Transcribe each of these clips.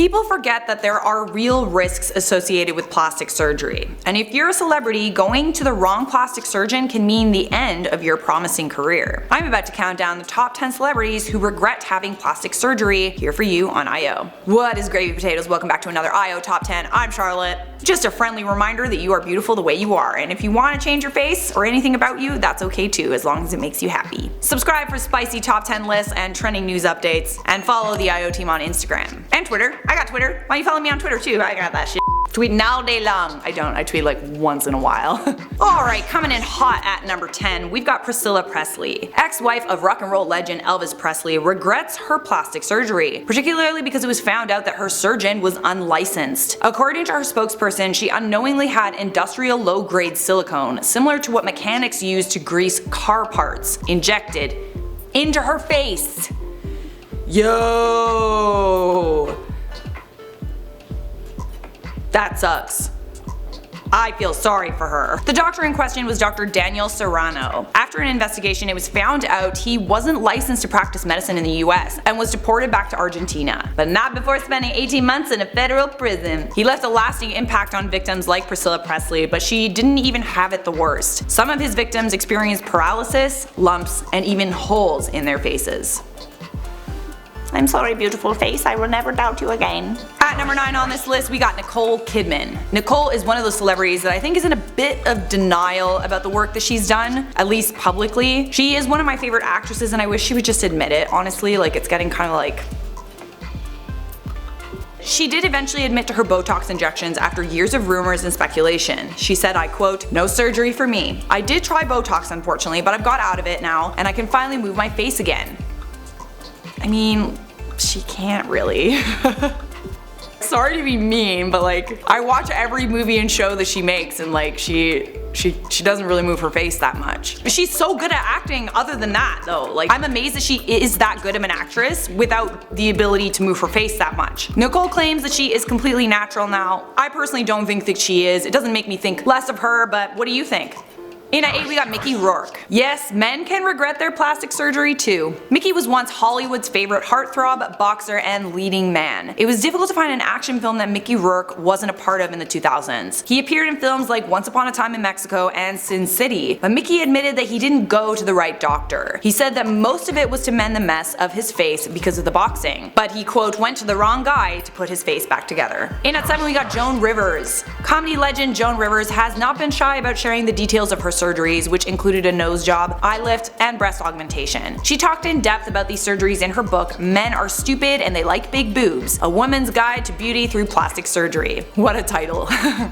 People forget that there are real risks associated with plastic surgery. And if you're a celebrity, going to the wrong plastic surgeon can mean the end of your promising career. I'm about to count down the top 10 celebrities who regret having plastic surgery here for you on IO. What is gravy potatoes? Welcome back to another IO Top 10. I'm Charlotte. Just a friendly reminder that you are beautiful the way you are, and if you want to change your face or anything about you, that's okay too, as long as it makes you happy. Subscribe for spicy top 10 lists and trending news updates, and follow the IO team on Instagram. And Twitter. I got Twitter. Why don't you follow me on Twitter too? I got that shit. Tweeting all day long. I don't, I tweet like once in a while. Alright, coming in hot at number 10, we've got Priscilla Presley. Ex-wife of rock and roll legend Elvis Presley regrets her plastic surgery, particularly because it was found out that her surgeon was unlicensed. According to her spokesperson, she unknowingly had industrial low-grade silicone, similar to what mechanics use to grease car parts, injected into her face. Yo! That sucks. I feel sorry for her. The doctor in question was Dr. Daniel Serrano. After an investigation, it was found out he wasn't licensed to practice medicine in the US and was deported back to Argentina. But not before spending 18 months in a federal prison. He left a lasting impact on victims like Priscilla Presley, but she didn't even have it the worst. Some of his victims experienced paralysis, lumps, and even holes in their faces. I'm sorry, beautiful face, I will never doubt you again. At number 9 on this list, we got Nicole Kidman. Nicole is one of those celebrities that I think is in a bit of denial about the work that she's done, at least publicly. She is one of my favorite actresses and I wish she would just admit it, honestly, like it's getting kind of like... She did eventually admit to her Botox injections after years of rumors and speculation. She said, I quote, "No surgery for me. I did try Botox unfortunately, but I've got out of it now and I can finally move my face again." I mean, she can't really. Sorry to be mean, but like, I watch every movie and show that she makes and like, she doesn't really move her face that much. She's so good at acting other than that though. Like, I'm amazed that she is that good of an actress without the ability to move her face that much. Nicole claims that she is completely natural now. I personally don't think that she is. It doesn't make me think less of her, but what do you think? In at 8 we got Mickey Rourke. Yes, men can regret their plastic surgery too. Mickey was once Hollywood's favorite heartthrob, boxer, and leading man. It was difficult to find an action film that Mickey Rourke wasn't a part of in the 2000s. He appeared in films like Once Upon a Time in Mexico and Sin City, but Mickey admitted that he didn't go to the right doctor. He said that most of it was to mend the mess of his face because of the boxing, but he quote went to the wrong guy to put his face back together. In at 7 we got Joan Rivers. Comedy legend Joan Rivers has not been shy about sharing the details of her surgeries, which included a nose job, eye lift, and breast augmentation. She talked in depth about these surgeries in her book, Men Are Stupid and They Like Big Boobs, A Woman's Guide to Beauty Through Plastic Surgery. What a title.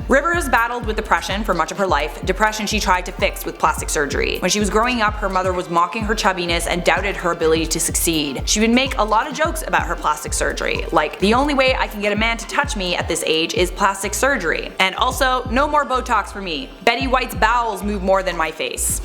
Rivers battled with depression for much of her life, depression she tried to fix with plastic surgery. When she was growing up, her mother was mocking her chubbiness and doubted her ability to succeed. She would make a lot of jokes about her plastic surgery, like, "The only way I can get a man to touch me at this age is plastic surgery. And also, no more Botox for me. Betty White's bowels move more than my face."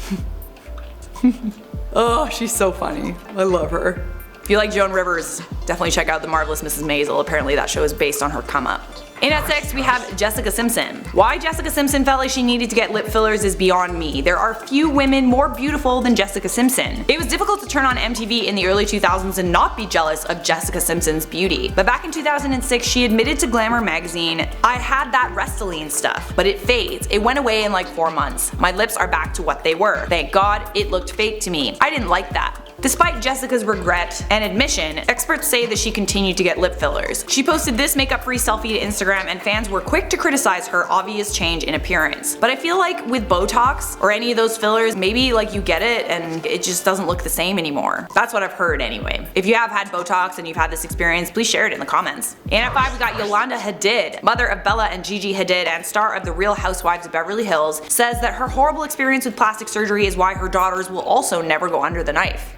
Oh, she's so funny. I love her. If you like Joan Rivers, definitely check out The Marvelous Mrs. Maisel. Apparently that show is based on her come up. In at 6 we have Jessica Simpson. Why Jessica Simpson felt like she needed to get lip fillers is beyond me. There are few women more beautiful than Jessica Simpson. It was difficult to turn on MTV in the early 2000s and not be jealous of Jessica Simpson's beauty. But back in 2006 she admitted to Glamour magazine, "I had that Restylane stuff, but it fades. It went away in like 4 months. My lips are back to what they were. Thank God, it looked fake to me. I didn't like that." Despite Jessica's regret and admission, experts say that she continued to get lip fillers. She posted this makeup-free selfie to Instagram and fans were quick to criticize her obvious change in appearance. But I feel like with Botox or any of those fillers, maybe like you get it and it just doesn't look the same anymore. That's what I've heard anyway. If you have had Botox and you've had this experience, please share it in the comments. In at 5 we got Yolanda Hadid. Mother of Bella and Gigi Hadid and star of The Real Housewives of Beverly Hills, says that her horrible experience with plastic surgery is why her daughters will also never go under the knife.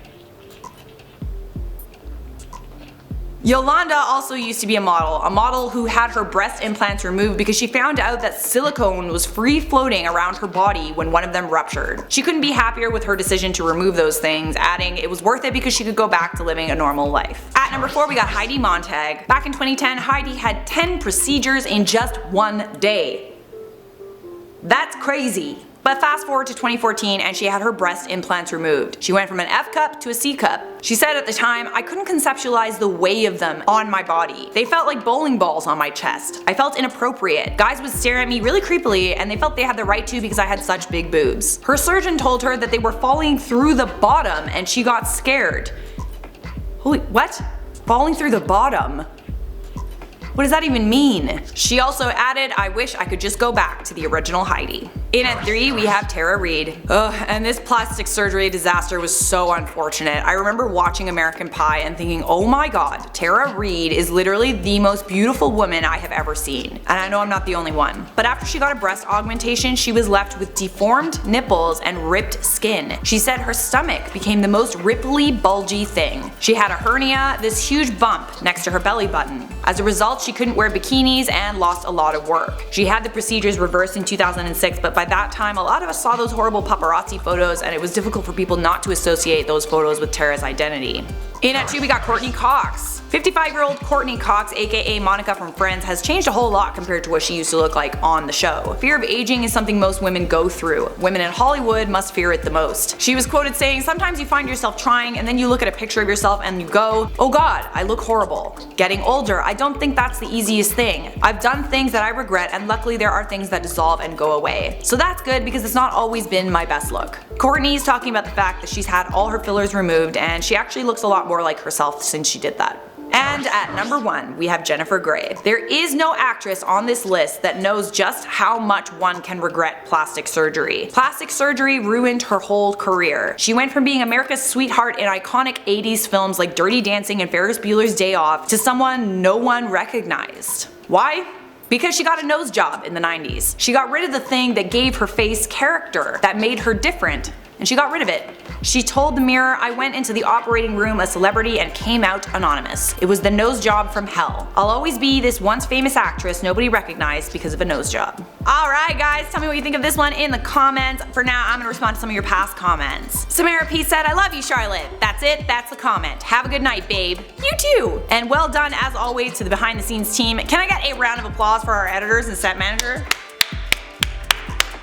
Yolanda also used to be a model who had her breast implants removed because she found out that silicone was free floating around her body when one of them ruptured. She couldn't be happier with her decision to remove those things, adding it was worth it because she could go back to living a normal life. At number 4 we got Heidi Montag. Back in 2010, Heidi had 10 procedures in just one day. That's crazy. But fast forward to 2014 and she had her breast implants removed. She went from an F cup to a C cup. She said at the time, I couldn't conceptualize the weight of them on my body. They felt like bowling balls on my chest. I felt inappropriate. Guys would stare at me really creepily and they felt they had the right to because I had such big boobs. Her surgeon told her that they were falling through the bottom and she got scared. Holy, what? Falling through the bottom? What does that even mean? She also added, I wish I could just go back to the original Heidi. In at 3, we have Tara Reid. Ugh, and this plastic surgery disaster was so unfortunate. I remember watching American Pie and thinking, oh my god, Tara Reid is literally the most beautiful woman I have ever seen. And I know I'm not the only one. But after she got a breast augmentation, she was left with deformed nipples and ripped skin. She said her stomach became the most ripply, bulgy thing. She had a hernia, this huge bump next to her belly button. As a result, she couldn't wear bikinis and lost a lot of work. She had the procedures reversed in 2006, but by that time a lot of us saw those horrible paparazzi photos and it was difficult for people not to associate those photos with Tara's identity. In at 2, we got Courtney Cox. 55-year-old Courtney Cox, aka Monica from Friends, has changed a whole lot compared to what she used to look like on the show. Fear of aging is something most women go through. Women in Hollywood must fear it the most. She was quoted saying, sometimes you find yourself trying and then you look at a picture of yourself and you go, oh god, I look horrible. Getting older, I don't think that's the easiest thing. I've done things that I regret and luckily there are things that dissolve and go away. So that's good because it's not always been my best look. Courtney's talking about the fact that she's had all her fillers removed and she actually looks a lot more like herself since she did that. And at number 1, we have Jennifer Grey. There is no actress on this list that knows just how much one can regret plastic surgery. Plastic surgery ruined her whole career. She went from being America's sweetheart in iconic 80s films like Dirty Dancing and Ferris Bueller's Day Off to someone no one recognized. Why? Because she got a nose job in the 90s. She got rid of the thing that gave her face character, that made her different, and she got rid of it. She told the Mirror, I went into the operating room a celebrity and came out anonymous. It was the nose job from hell. I'll always be this once famous actress nobody recognized because of a nose job. Alright guys, tell me what you think of this one in the comments. For now, I'm gonna respond to some of your past comments. Samara P said, I love you, Charlotte. That's it, that's the comment. Have a good night, babe. You too! And well done as always to the behind the scenes team. Can I get a round of applause for our editors and set manager?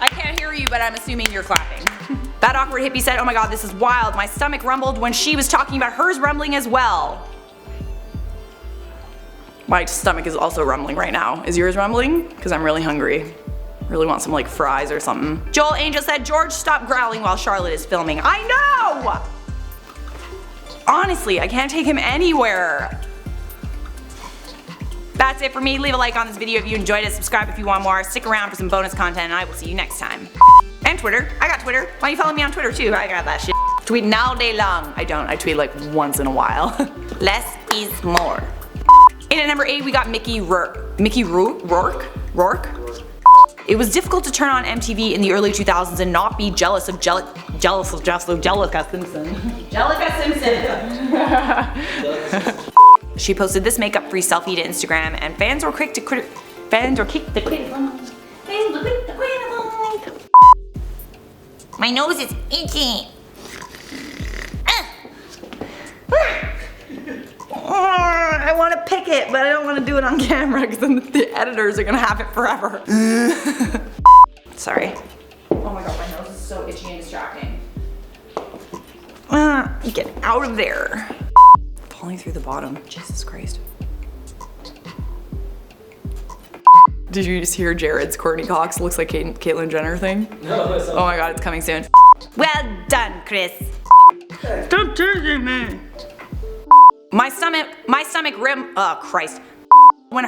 I can't hear you, but I'm assuming you're clapping. That awkward hippie said, oh my god, this is wild. My stomach rumbled when she was talking about hers rumbling as well. My stomach is also rumbling right now. Is yours rumbling? Because I'm really hungry. Really want some like fries or something. Joel Angel said, George, stop growling while Charlotte is filming. I know! Honestly, I can't take him anywhere. That's it for me. Leave a like on this video if you enjoyed it. Subscribe if you want more. Stick around for some bonus content and I will see you next time. And Twitter. I got Twitter. Why don't you follow me on Twitter too? I got that shit. Tweeting all day long. I don't. I tweet like once in a while. Less is more. In at number 8 we got Rourke. Rourke? It was difficult to turn on MTV in the early 2000s and not be jealous of Jellica Simpson. She posted this makeup-free selfie to Instagram and fans were quick to criticize. My nose is itchy. I want to pick it, but I don't want to do it on camera because then the editors are gonna have it forever. Sorry. Oh my god, my nose is so itchy and distracting. Get out of there. Falling through the bottom. Jesus Christ. Did you just hear Jared's Courtney Cox looks like Caitlyn Jenner thing? No, it's not. Oh my god, it's coming soon. Well done, Chris. Stop teasing me. My stomach rim. Oh Christ. When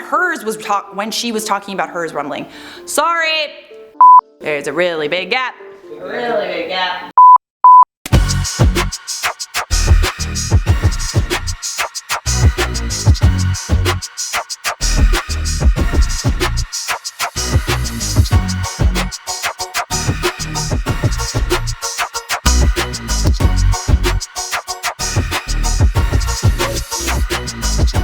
she was talking about hers rumbling. Sorry. There's a really big gap. A really big gap.